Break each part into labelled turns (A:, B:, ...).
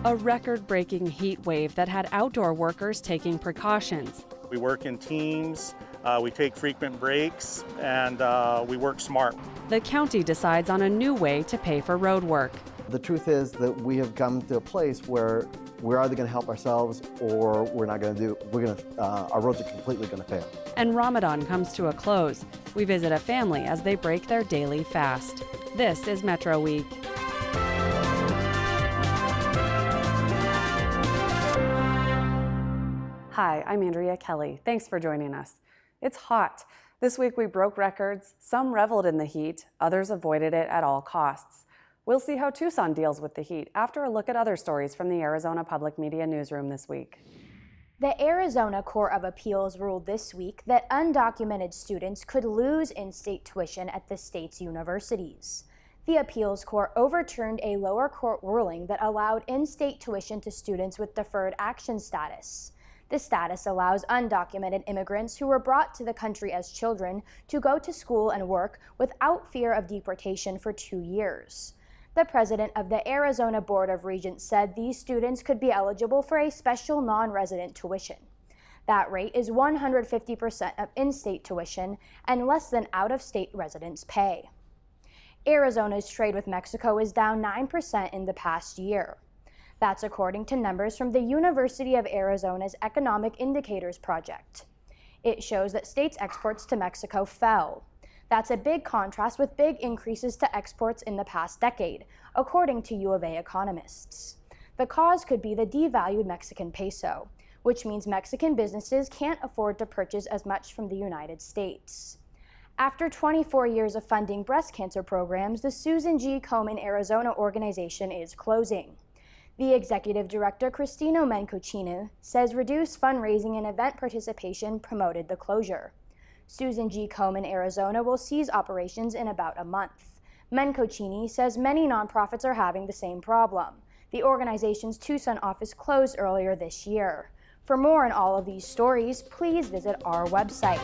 A: A record-breaking heat wave that had outdoor workers taking precautions.
B: We work in teams, we take frequent breaks, and we work smart.
A: The county decides on a new way to pay for road work.
C: The truth is that we have come to a place where we're either going to help ourselves or we're not going to do. Our roads are completely going to fail.
A: And Ramadan comes to a close. We visit a family as they break their daily fast. This is Metro Week. Hi, I'm Andrea Kelly. Thanks for joining us. It's hot. This week we broke records. Some reveled in the heat, others avoided it at all costs. We'll see how Tucson deals with the heat after a look at other stories from the Arizona Public Media Newsroom this week.
D: The Arizona Court of Appeals ruled this week that undocumented students could lose in-state tuition at the state's universities. The appeals court overturned a lower court ruling that allowed in-state tuition to students with deferred action status. This status allows undocumented immigrants who were brought to the country as children to go to school and work without fear of deportation for 2 years. The president of the Arizona Board of Regents said these students could be eligible for a special non-resident tuition. That rate is 150% of in-state tuition and less than out-of-state residents pay. Arizona's trade with Mexico is down 9% in the past year. That's according to numbers from the University of Arizona's Economic Indicators Project. It shows that states' exports to Mexico fell. That's a big contrast with big increases to exports in the past decade, according to U of A economists. The cause could be the devalued Mexican peso, which means Mexican businesses can't afford to purchase as much from the United States. After 24 years of funding breast cancer programs, the Susan G. Komen Arizona organization is closing. The executive director, Cristino Mencocino, says reduced fundraising and event participation promoted the closure. Susan G. Komen Arizona will cease operations in about a month. Mencocini says many nonprofits are having the same problem. The organization's Tucson office closed earlier this year. For more on all of these stories, please visit our website.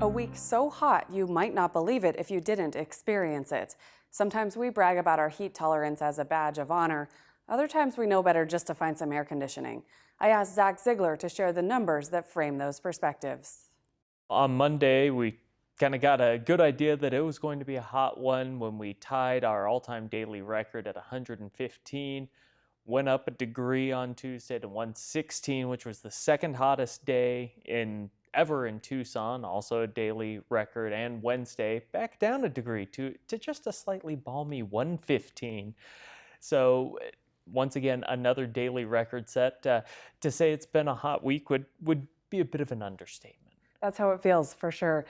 A: A week so hot you might not believe it if you didn't experience it. Sometimes we brag about our heat tolerance as a badge of honor. Other times we know better just to find some air conditioning. I asked Zach Ziegler to share the numbers that frame those perspectives.
E: On Monday, we kind of got a good idea that it was going to be a hot one when we tied our all-time daily record at 115. Went up a degree on Tuesday to 116, which was the second hottest day ever in Tucson, also a daily record. And Wednesday, back down a degree to just a slightly balmy 115. So once again, another daily record set. To say it's been a hot week would be a bit of an understatement.
A: That's how it feels, for sure.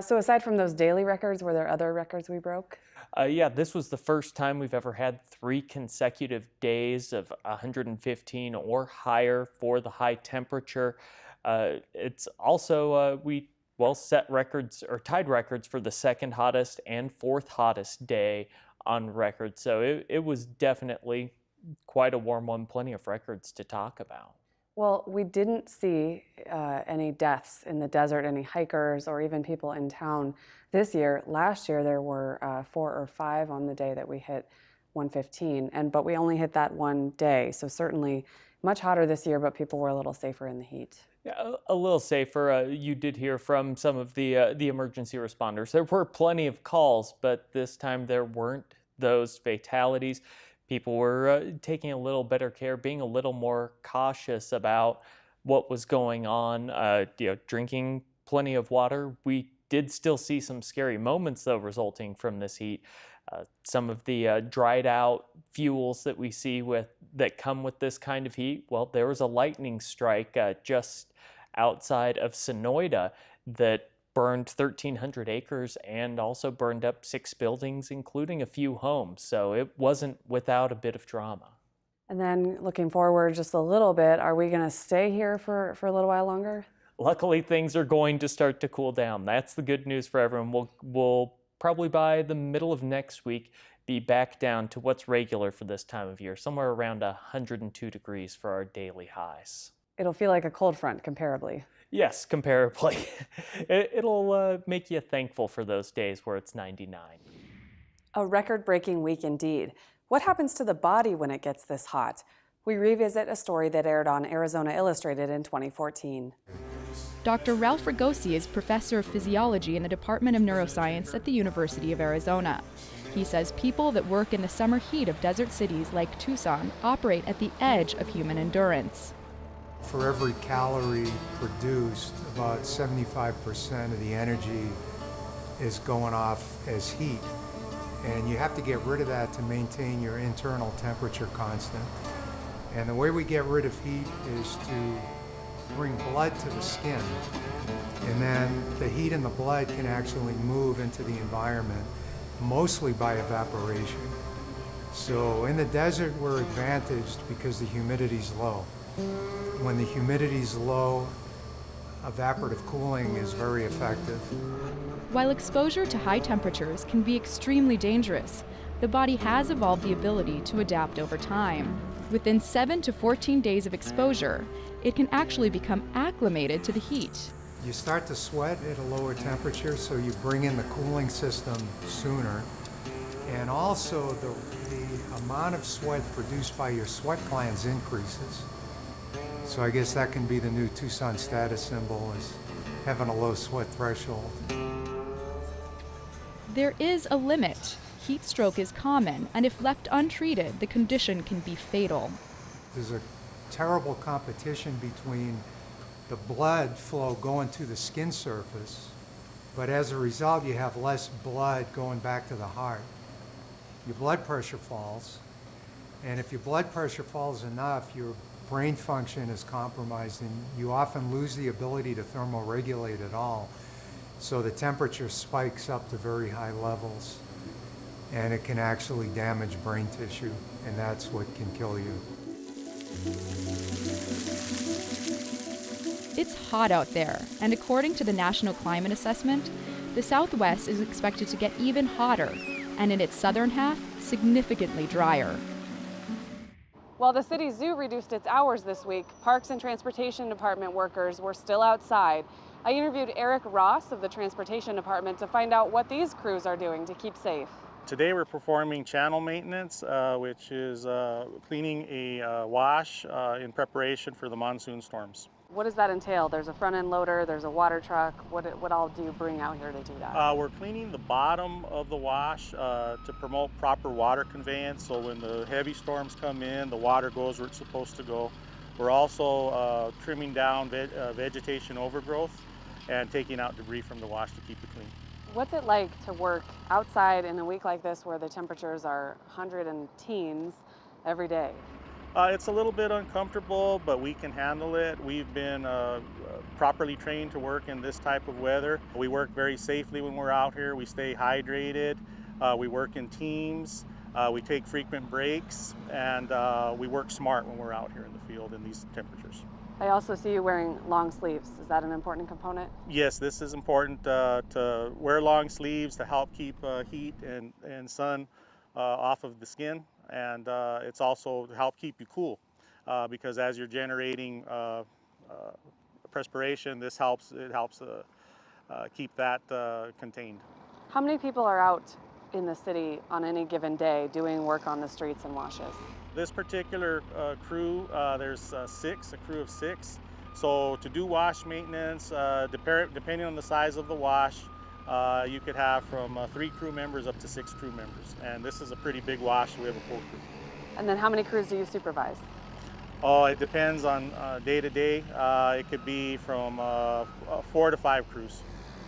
A: So aside from those daily records, were there other records we broke?
E: Yeah, this was the first time we've ever had 3 consecutive days of 115 or higher for the high temperature. It's also, we set records or tied records for the second hottest and fourth hottest day on record. So it was definitely quite a warm one, plenty of records to talk about.
A: Well, we didn't see any deaths in the desert, any hikers or even people in town this year. Last year there were 4 or 5 on the day that we hit 115, but we only hit that one day. So certainly much hotter this year, but people were a little safer in the heat.
E: Yeah, a little safer. You did hear from some of the emergency responders. There were plenty of calls, but this time there weren't those fatalities. People were taking a little better care, being a little more cautious about what was going on, drinking plenty of water. We did still see some scary moments, though, resulting from this heat. Some of the dried out fuels that we see that come with this kind of heat, well, there was a lightning strike just outside of Sonoyta that burned 1,300 acres and also burned up 6 buildings, including a few homes. So it wasn't without a bit of drama.
A: And then looking forward just a little bit, are we going to stay here for a little while longer?
E: Luckily, things are going to start to cool down. That's the good news for everyone. We'll probably by the middle of next week be back down to what's regular for this time of year, somewhere around 102 degrees for our daily highs.
A: It'll feel like a cold front comparably.
E: Yes, comparably. It'll make you thankful for those days where it's 99.
A: A record-breaking week indeed. What happens to the body when it gets this hot? We revisit a story that aired on Arizona Illustrated in 2014.
F: Dr. Ralph Ragosi is professor of physiology in the Department of Neuroscience at the University of Arizona. He says people that work in the summer heat of desert cities like Tucson operate at the edge of human endurance.
G: For every calorie produced, about 75% of the energy is going off as heat. And you have to get rid of that to maintain your internal temperature constant. And the way we get rid of heat is to bring blood to the skin. And then the heat in the blood can actually move into the environment, mostly by evaporation. So in the desert, we're advantaged because the humidity's low. When the humidity's low, evaporative cooling is very effective.
F: While exposure to high temperatures can be extremely dangerous, the body has evolved the ability to adapt over time. Within 7 to 14 days of exposure, it can actually become acclimated to the heat.
G: You start to sweat at a lower temperature, so you bring in the cooling system sooner. And also the amount of sweat produced by your sweat glands increases. So I guess that can be the new Tucson status symbol, is having a low sweat threshold.
F: There is a limit. Heat stroke is common, and if left untreated, the condition can be fatal.
G: There's a terrible competition between the blood flow going to the skin surface, but as a result, you have less blood going back to the heart. Your blood pressure falls, and if your blood pressure falls enough, your brain function is compromised, and you often lose the ability to thermoregulate at all. So the temperature spikes up to very high levels, and it can actually damage brain tissue, and that's what can kill you.
F: It's hot out there, and according to the National Climate Assessment, the Southwest is expected to get even hotter, and in its southern half, significantly drier.
A: While the city zoo reduced its hours this week, Parks and Transportation Department workers were still outside. I interviewed Eric Ross of the Transportation Department to find out what these crews are doing to keep safe.
B: Today we're performing channel maintenance, which is cleaning a wash in preparation for the monsoon storms.
A: What does that entail? There's a front-end loader, there's a water truck. What all do you bring out here to do that?
B: We're cleaning the bottom of the wash to promote proper water conveyance, so when the heavy storms come in, the water goes where it's supposed to go. We're also trimming down vegetation overgrowth and taking out debris from the wash to keep it clean.
A: What's it like to work outside in a week like this where the temperatures are 100 and teens every day?
B: It's a little bit uncomfortable, but we can handle it. We've been properly trained to work in this type of weather. We work very safely when we're out here. We stay hydrated. We work in teams. We take frequent breaks, and we work smart when we're out here in the field in these temperatures.
A: I also see you wearing long sleeves. Is that an important component?
B: Yes, this is important to wear long sleeves to help keep heat and sun off of the skin. And it's also to help keep you cool because as you're generating perspiration, it helps keep that contained.
A: How many people are out in the city on any given day doing work on the streets and washes?
B: This particular crew, there's a crew of 6. So to do wash maintenance, depending on the size of the wash, you could have from 3 crew members up to 6 crew members. And this is a pretty big wash, so we have a full crew.
A: And then how many crews do you supervise?
B: Oh, it depends on day to day. It could be from 4 to 5 crews.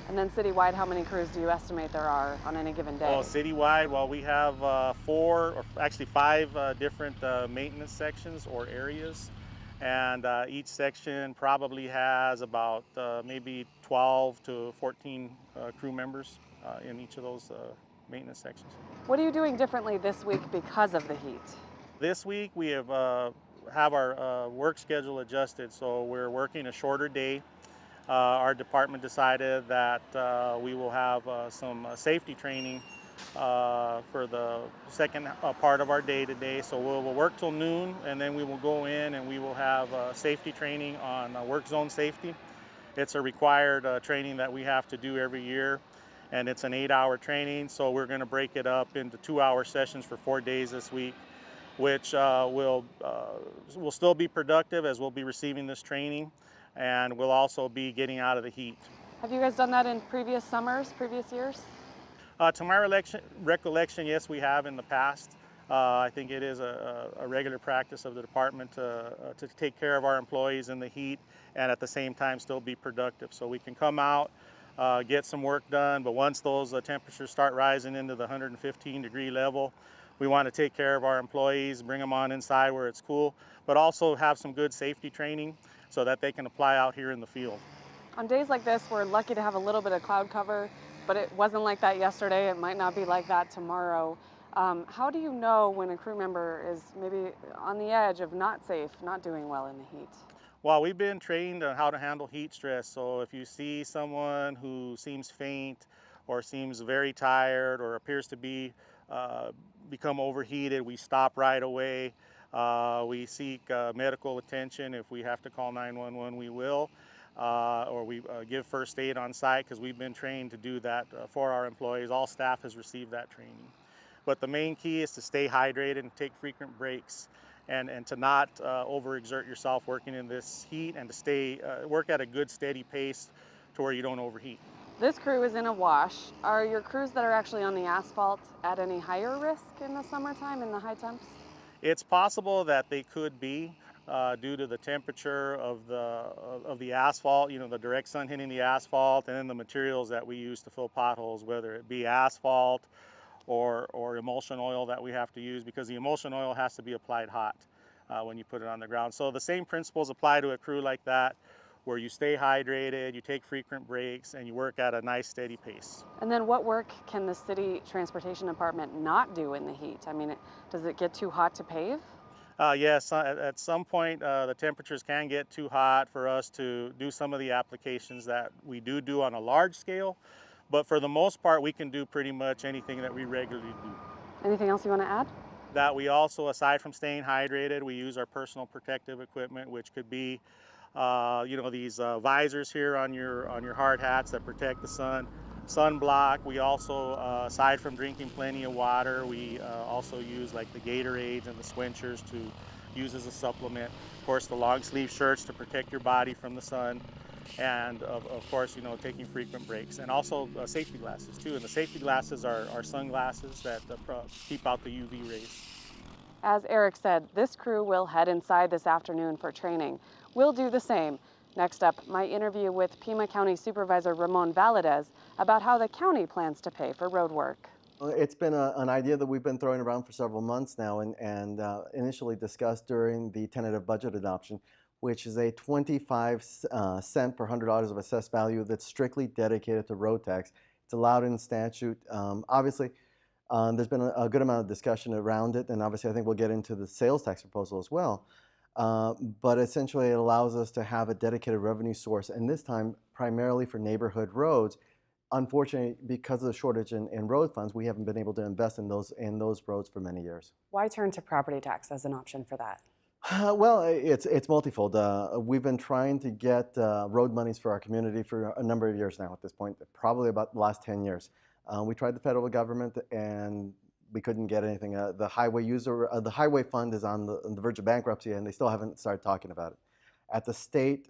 A: And then citywide, how many crews do you estimate there are on any given day?
B: Well, citywide, well, we have 5 different maintenance sections or areas. And each section probably has about maybe 12 to 14 crew members in each of those maintenance sections.
A: What are you doing differently this week because of the heat?
B: This week we have our work schedule adjusted, so we're working a shorter day. Our department decided that we will have some safety training for the second part of our day today. So we'll work till noon, and then we will go in and we will have safety training on work zone safety. It's a required training that we have to do every year. and it's an 8-hour training. So we're going to break it up into 2-hour sessions for 4 days this week, which will still be productive as we'll be receiving this training, and we'll also be getting out of the heat.
A: Have you guys done that in previous summers, previous years?
B: To my recollection, yes, we have in the past. I think it is a regular practice of the department to take care of our employees in the heat and at the same time still be productive. So we can come out, get some work done, but once those temperatures start rising into the 115-degree level, we want to take care of our employees, bring them on inside where it's cool, but also have some good safety training so that they can apply out here in the field.
A: On days like this, we're lucky to have a little bit of cloud cover, but it wasn't like that yesterday. It might not be like that tomorrow. How do you know when a crew member is maybe on the edge of not safe, not doing well in the heat?
B: Well, we've been trained on how to handle heat stress. So if you see someone who seems faint or seems very tired or appears to be become overheated, we stop right away. We seek medical attention. If we have to call 911, we will. Or we give first aid on site because we've been trained to do that for our employees. All staff has received that training. But the main key is to stay hydrated and take frequent breaks, and to not overexert yourself working in this heat, and to stay work at a good steady pace to where you don't overheat.
A: This crew is in a wash. Are your crews that are actually on the asphalt at any higher risk in the summertime in the high temps?
B: It's possible that they could be due to the temperature of the asphalt, you know, the direct sun hitting the asphalt, and then the materials that we use to fill potholes, whether it be asphalt or emulsion oil that we have to use, because the emulsion oil has to be applied hot when you put it on the ground. So the same principles apply to a crew like that, where you stay hydrated, you take frequent breaks, and you work at a nice steady pace.
A: And then what work can the city transportation department not do in the heat? I mean, does it get too hot to pave?
B: Yes, at some point the temperatures can get too hot for us to do some of the applications that we do on a large scale. But for the most part, we can do pretty much anything that we regularly do.
A: Anything else you want to add?
B: That we also, aside from staying hydrated, we use our personal protective equipment, which could be, you know, these visors here on your hard hats that protect the sun, sunblock. We also, aside from drinking plenty of water, we also use like the Gatorades and the Squenchers to use as a supplement. Of course, the long sleeve shirts to protect your body from the sun. And of course, you know, taking frequent breaks, and also safety glasses too. And the safety glasses are sunglasses that keep out the UV rays.
A: As Eric said, this crew will head inside this afternoon for training. We'll do the same. Next up, my interview with Pima County Supervisor Ramon Valadez about how the county plans to pay for road work.
C: It's been an idea that we've been throwing around for several months now, and initially discussed during the tentative budget adoption, which is a 25 cent per $100 of assessed value that's strictly dedicated to road tax. It's allowed in statute. Obviously, there's been a good amount of discussion around it, and obviously I think we'll get into the sales tax proposal as well. But essentially it allows us to have a dedicated revenue source, and this time primarily for neighborhood roads. Unfortunately, because of the shortage in road funds, we haven't been able to invest in those roads for many years.
A: Why turn to property tax as an option for that?
C: Well, it's multifold. We've been trying to get road monies for our community for a number of years now at this point, probably about the last 10 years. We tried the federal government and we couldn't get anything. The highway fund is on the verge of bankruptcy, and they still haven't started talking about it. At the state,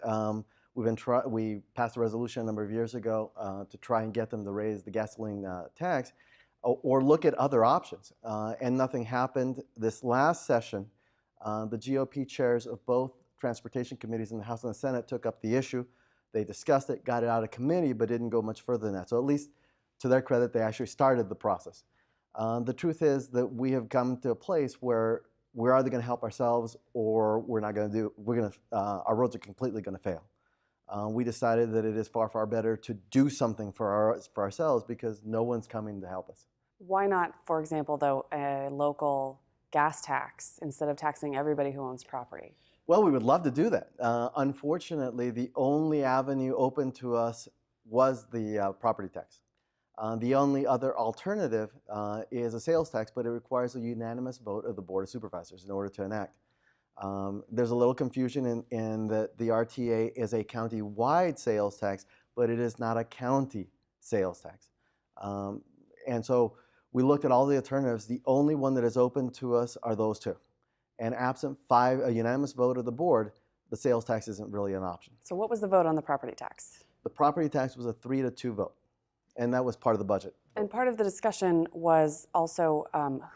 C: we passed a resolution a number of years ago to try and get them to raise the gasoline tax or look at other options, and nothing happened. This last session, the GOP chairs of both transportation committees in the House and the Senate took up the issue. They discussed it, got it out of committee, but didn't go much further than that. So at least to their credit, they actually started the process. The truth is that we have come to a place where we're either going to help ourselves or we're not going to do. Our roads are completely going to fail. We decided that it is far, far better to do something for ourselves because no one's coming to help us.
A: Why not, for example, though, a local gas tax instead of taxing everybody who owns property?
C: Well, we would love to do that. Unfortunately, the only avenue open to us was the property tax. The only other alternative is a sales tax, but it requires a unanimous vote of the Board of Supervisors in order to enact. There's a little confusion in that the RTA is a county-wide sales tax, but it is not a county sales tax. And so we looked at all the alternatives. The only one that is open to us are those two. And absent a unanimous vote of the board, the sales tax isn't really an option.
A: So what was the vote on the property tax?
C: The property tax was a 3-2 vote, and that was part of the budget.
A: And part of the discussion was also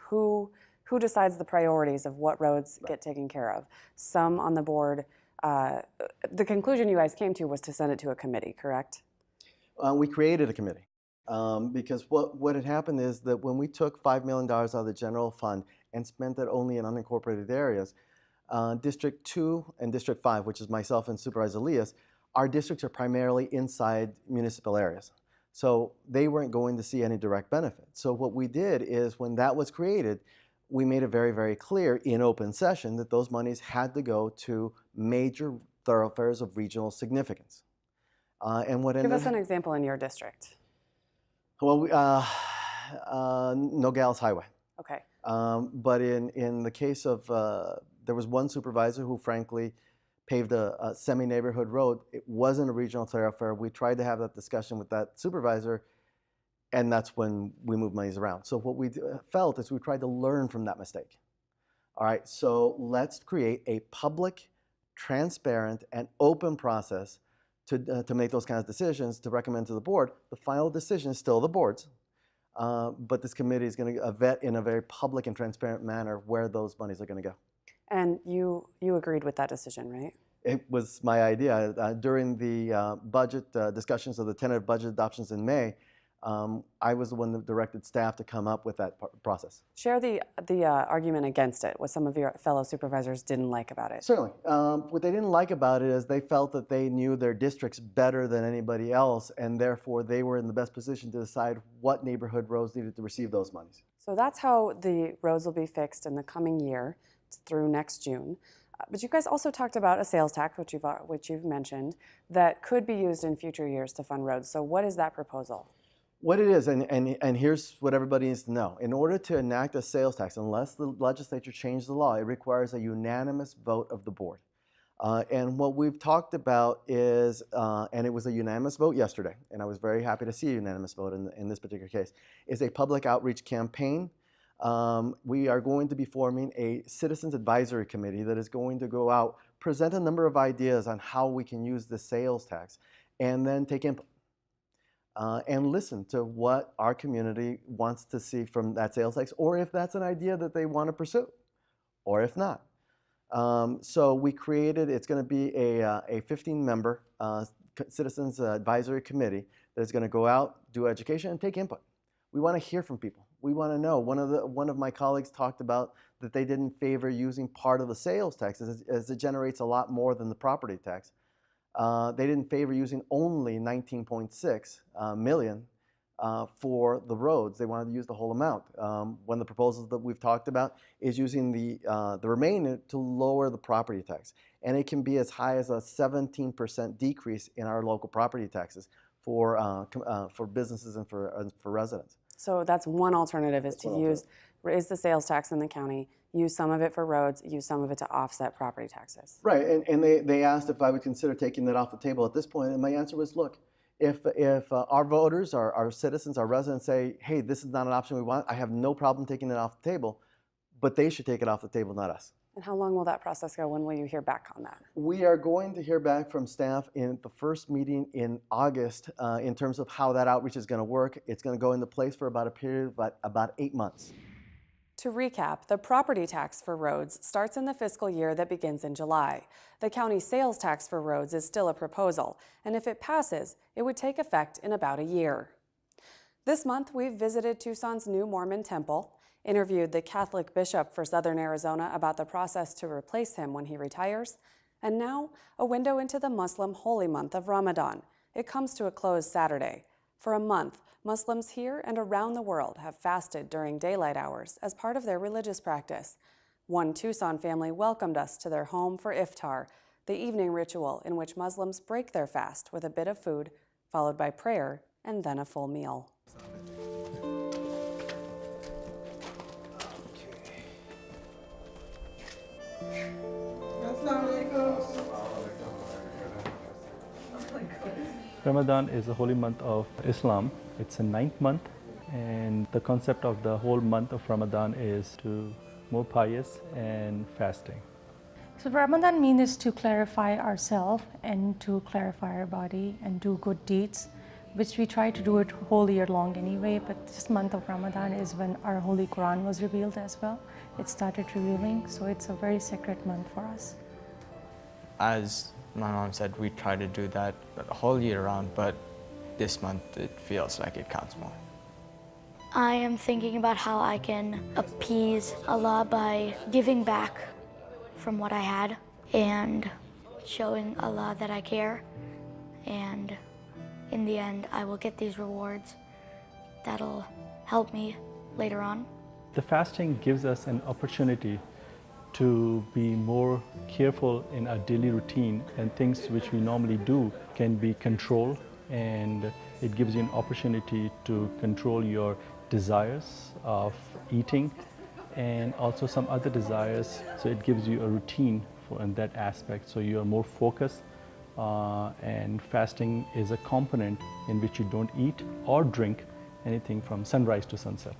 A: who decides the priorities of what roads get taken care of. Some on the board, the conclusion you guys came to was to send it to a committee, correct?
C: We created a committee because what had happened is that when we took $5 million out of the general fund and spent it only in unincorporated areas, District 2 and District 5, which is myself and Supervisor Elias, our districts are primarily inside municipal areas. So they weren't going to see any direct benefit. So what we did is when that was created, we made it very, very clear in open session that those monies had to go to major thoroughfares of regional significance.
A: Give us an example in your district.
C: Well, Nogales Highway.
A: Okay.
C: But in the case of, there was one supervisor who frankly paved a semi-neighborhood road. It wasn't a regional thoroughfare. We tried to have that discussion with that supervisor, and that's when we moved monies around. So what we felt is we tried to learn from that mistake. All right, so let's create a public, transparent, and open process to make those kinds of decisions, to recommend to the board. The final decision is still the board's, but this committee is going to vet in a very public and transparent manner where those monies are going to go. And
A: you agreed with that decision, right?
C: It was my idea. During the budget discussions of the tentative budget adoptions in May, I was the one that directed staff to come up with that process.
A: Share the argument against it, what some of your fellow supervisors didn't like about it.
C: Certainly. What they didn't like about it is they felt that they knew their districts better than anybody else, and therefore they were in the best position to decide what neighborhood roads needed to receive those monies.
A: So that's how the roads will be fixed in the coming year through next June. But you guys also talked about a sales tax, which you've mentioned, that could be used in future years to fund roads. So what is that proposal?
C: What it is, and here's what everybody needs to know. In order to enact a sales tax, unless the legislature changes the law, it requires a unanimous vote of the board. And what we've talked about is, and it was a unanimous vote yesterday, and I was very happy to see a unanimous vote in this particular case, is a public outreach campaign. We are going to be forming a citizens advisory committee that is going to go out, present a number of ideas on how we can use the sales tax, and then take input. And listen to what our community wants to see from that sales tax, or if that's an idea that they want to pursue, or if not. So we created, it's going to be a 15-member citizens advisory committee that is going to go out, do education, and take input. We want to hear from people. We want to know. One of my colleagues talked about that they didn't favor using part of the sales tax as it generates a lot more than the property tax. They didn't favor using only 19.6 million for the roads. They wanted to use the whole amount. One of the proposals that we've talked about is using the remainder to lower the property tax. And it can be as high as a 17% decrease in our local property taxes for businesses and for residents.
A: So that's one alternative, is to raise the sales tax in the county, use some of it for roads, use some of it to offset property taxes.
C: Right, and they asked if I would consider taking that off the table at this point, and my answer was, look, if our voters, our citizens, our residents say, hey, this is not an option we want, I have no problem taking it off the table, but they should take it off the table, not us.
A: And how long will that process go? When will you hear back on that?
C: We are going to hear back from staff in the first meeting in August in terms of how that outreach is going to work. It's going to go into place for about a period of about 8 months.
A: To recap, the property tax for roads starts in the fiscal year that begins in July. The county sales tax for roads is still a proposal, and if it passes, it would take effect in about a year. This month, we've visited Tucson's new Mormon temple, interviewed the Catholic bishop for Southern Arizona about the process to replace him when he retires, and now a window into the Muslim holy month of Ramadan. It comes to a close Saturday. For a month, Muslims here and around the world have fasted during daylight hours as part of their religious practice. One Tucson family welcomed us to their home for iftar, the evening ritual in which Muslims break their fast with a bit of food, followed by prayer and then a full meal.
H: Ramadan is the holy month of Islam. It's the 9th month And the concept of the whole month of Ramadan is to more pious and fasting.
I: So Ramadan means to clarify ourselves and to clarify our body and do good deeds, which we try to do it whole year long anyway, but this month of Ramadan is when our Holy Quran was revealed as well. It started revealing, so it's a very sacred month for us.
J: As my mom said, we try to do that the whole year round, but this month it feels like it counts more.
K: I am thinking about how I can appease Allah by giving back from what I had and showing Allah that I care, and in the end I will get these rewards that'll help me later on.
H: The fasting gives us an opportunity to be more careful in our daily routine, and things which we normally do can be controlled, and it gives you an opportunity to control your desires of eating and also some other desires. So it gives you a routine in that aspect, so you are more focused, and fasting is a component in which you don't eat or drink anything from sunrise to sunset.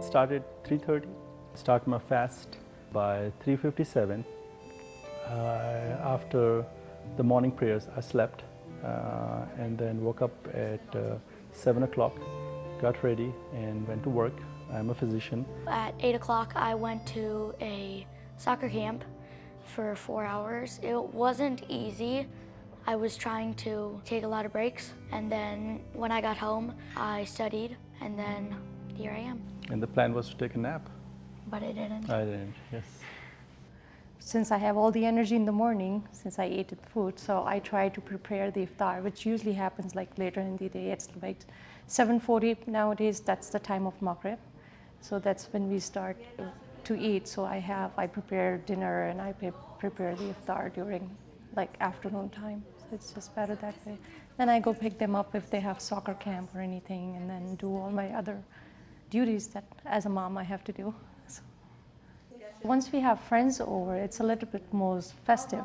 H: Started 3:30, start my fast by 3:57. After the morning prayers I slept, and then woke up at 7 o'clock, got ready and went to work. I'm a physician.
K: At 8 o'clock I went to a soccer camp for 4 hours. It wasn't easy. I was trying to take a lot of breaks, and then when I got home I studied, and then here I am.
H: And the plan was to take a nap.
K: But I didn't.
H: I didn't, yes.
I: Since I have all the energy in the morning, since I ate the food, so I try to prepare the iftar, which usually happens like later in the day. It's like 7:40 nowadays, that's the time of Maghrib. So that's when we start to eat. So I prepare dinner and I prepare the iftar during like afternoon time. So it's just better that way. Then I go pick them up if they have soccer camp or anything, and then do all my other duties that as a mom I have to do. So once we have friends over, it's a little bit more festive.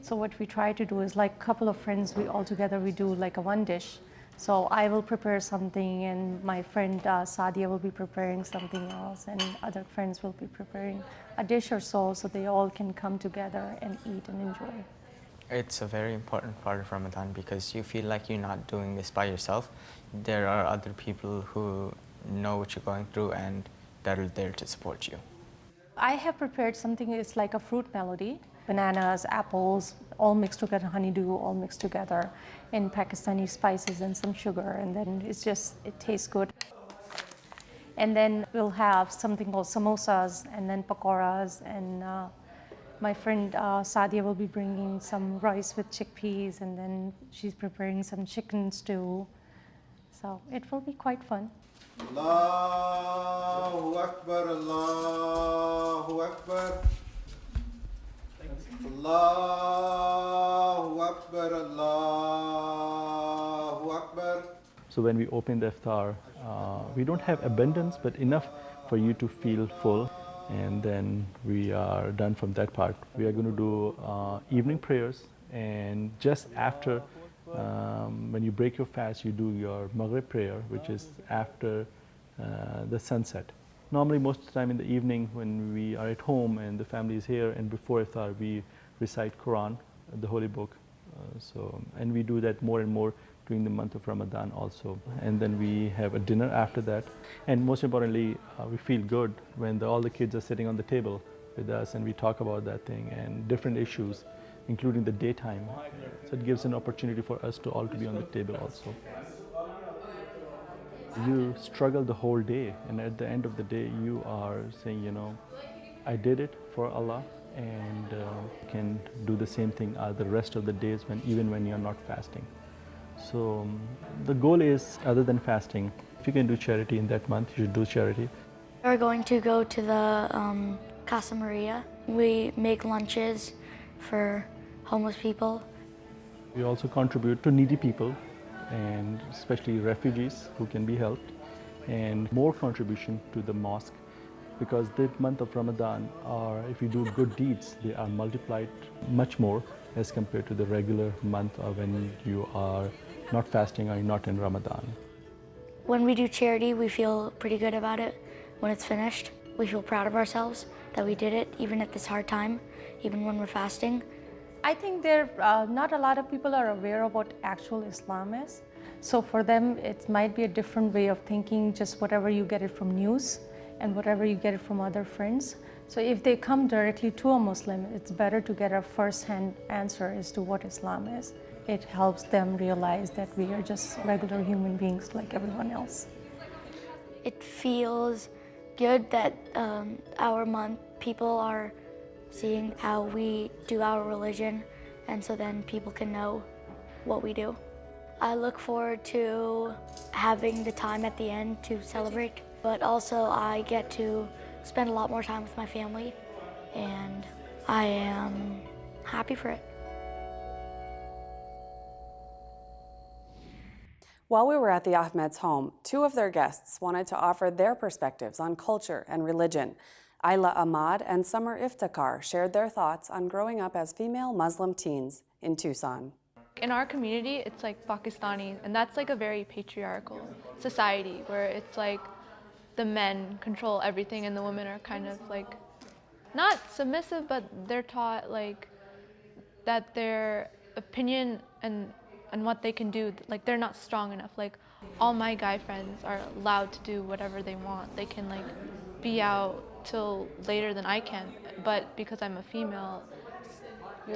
I: So what we try to do is like a couple of friends, we all together we do like a one dish. So I will prepare something, and my friend Sadia will be preparing something else, and other friends will be preparing a dish or so they all can come together and eat and enjoy.
J: It's a very important part of Ramadan because you feel like you're not doing this by yourself. There are other people who know what you're going through and that are there to support you.
I: I have prepared something, it's like a fruit melody. Bananas, apples, all mixed together, honeydew, all mixed together, and Pakistani spices and some sugar, and then it tastes good. And then we'll have something called samosas, and then pakoras, and my friend Sadia will be bringing some rice with chickpeas, and then she's preparing some chicken stew. So it will be quite fun.
L: Allahu Akbar, Allahu Akbar. Allahu Akbar, Allahu Akbar.
H: So when we open the iftar, we don't have abundance, but enough for you to feel full. And then we are done from that part. We are going to do evening prayers, and just after, when you break your fast, you do your Maghrib prayer, which is after the sunset. Normally, most of the time in the evening when we are at home and the family is here, and before iftar, we recite Quran, the holy book. And we do that more and more during the month of Ramadan also. And then we have a dinner after that. And most importantly, we feel good when all the kids are sitting on the table with us, and we talk about that thing and different issues, including the daytime. So it gives an opportunity for us to all to be on the table also. You struggle the whole day, and at the end of the day, you are saying, I did it for Allah, and can do the same thing the rest of the days even when you're not fasting. So the goal is, other than fasting, if you can do charity in that month, you should do charity.
K: We're going to go to the Casa Maria. We make lunches for homeless people.
H: We also contribute to needy people, and especially refugees who can be helped, and more contribution to the mosque, because the month of Ramadan, if you do good deeds, they are multiplied much more as compared to the regular month when you are not fasting or you're not in Ramadan.
K: When we do charity, we feel pretty good about it. When it's finished, we feel proud of ourselves that we did it, even at this hard time, even when we're fasting.
I: I think not a lot of people are aware of what actual Islam is. So for them, it might be a different way of thinking, just whatever you get it from news and whatever you get it from other friends. So if they come directly to a Muslim, it's better to get a first-hand answer as to what Islam is. It helps them realize that we are just regular human beings like everyone else.
K: It feels good that our month people are seeing how we do our religion, and so then people can know what we do. I look forward to having the time at the end to celebrate, but also I get to spend a lot more time with my family, and I am happy for it.
A: While we were at the Ahmed's home, two of their guests wanted to offer their perspectives on culture and religion. Ayla Ahmad and Summer Iftikhar shared their thoughts on growing up as female Muslim teens in Tucson.
M: In our community, it's like Pakistani, and that's like a very patriarchal society where it's like the men control everything and the women are kind of like not submissive, but they're taught like that their opinion and what they can do, like they're not strong enough. Like all my guy friends are allowed to do whatever they want. They can like be out till later than I can, but because I'm a female,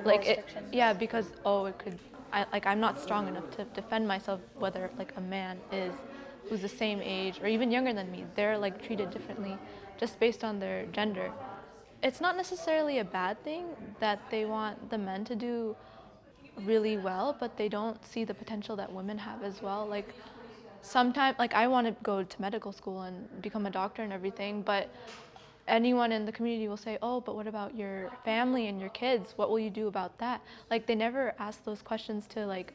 M: like because I'm not strong enough to defend myself, whether like a man is who's the same age or even younger than me. They're like treated differently just based on their gender. It's not necessarily a bad thing that they want the men to do really well, but they don't see the potential that women have as well. Like sometimes, like I want to go to medical school and become a doctor and everything, but anyone in the community will say, oh, but what about your family and your kids? What will you do about that? Like they never ask those questions to like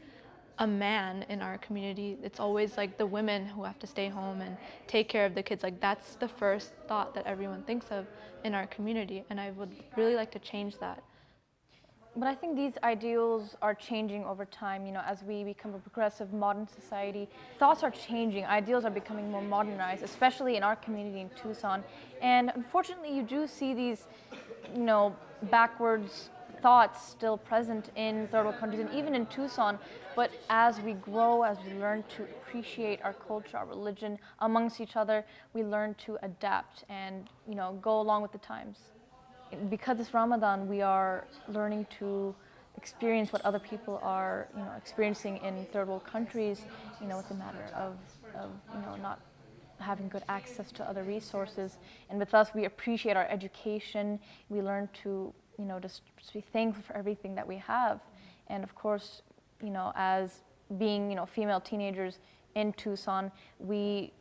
M: a man in our community. It's always like the women who have to stay home and take care of the kids. Like that's the first thought that everyone thinks of in our community, and I would really like to change that.
N: But I think these ideals are changing over time, as we become a progressive modern society. Thoughts are changing, ideals are becoming more modernized, especially in our community in Tucson. And unfortunately, you do see these, backwards thoughts still present in third world countries and even in Tucson. But as we grow, as we learn to appreciate our culture, our religion amongst each other, we learn to adapt and, go along with the times. Because it's Ramadan, we are learning to experience what other people are, experiencing in third world countries, with the matter of not having good access to other resources. And with us, we appreciate our education. We learn to, just be thankful for everything that we have. And of course, as being, female teenagers in Tucson, we,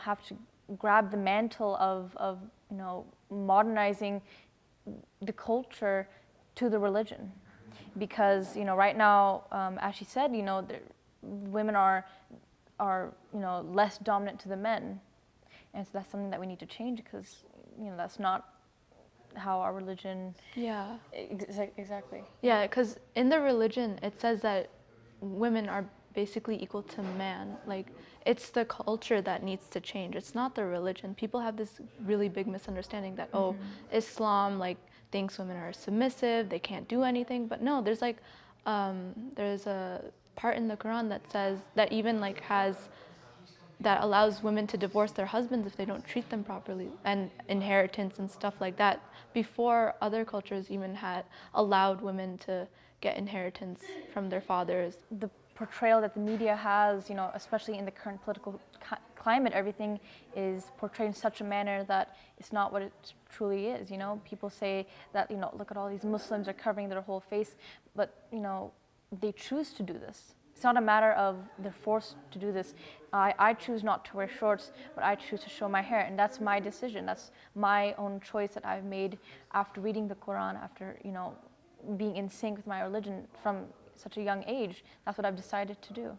N: have to grab the mantle of modernizing the culture to the religion, because right now, as she said, women are less dominant to the men, and so that's something that we need to change, because that's not how our religion.
M: Yeah.
N: Exactly.
M: Yeah, because in the religion it says that women are basically equal to man. Like it's the culture that needs to change. It's not the religion. People have this really big misunderstanding that Islam like thinks women are submissive, they can't do anything. But no, there's like there's a part in the Quran that says that even like that allows women to divorce their husbands if they don't treat them properly, and inheritance and stuff like that, before other cultures even had allowed women to get inheritance from their fathers.
N: The portrayal that the media has, especially in the current political climate, everything is portrayed in such a manner that it's not what it truly is. People say that, look at all these Muslims are covering their whole face, but, they choose to do this. It's not a matter of they're forced to do this. I choose not to wear shorts, but I choose to show my hair, and that's my decision. That's my own choice that I've made after reading the Quran, after, being in sync with my religion from such a young age. That's what I've decided to do.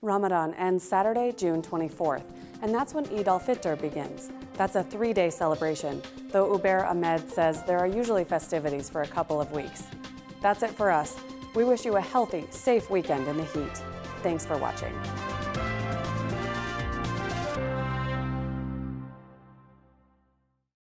A: Ramadan ends Saturday, June 24th, and that's when Eid al-Fitr begins. That's a 3-day celebration, though Ubair Ahmed says there are usually festivities for a couple of weeks. That's it for us. We wish you a healthy, safe weekend in the heat. Thanks for watching.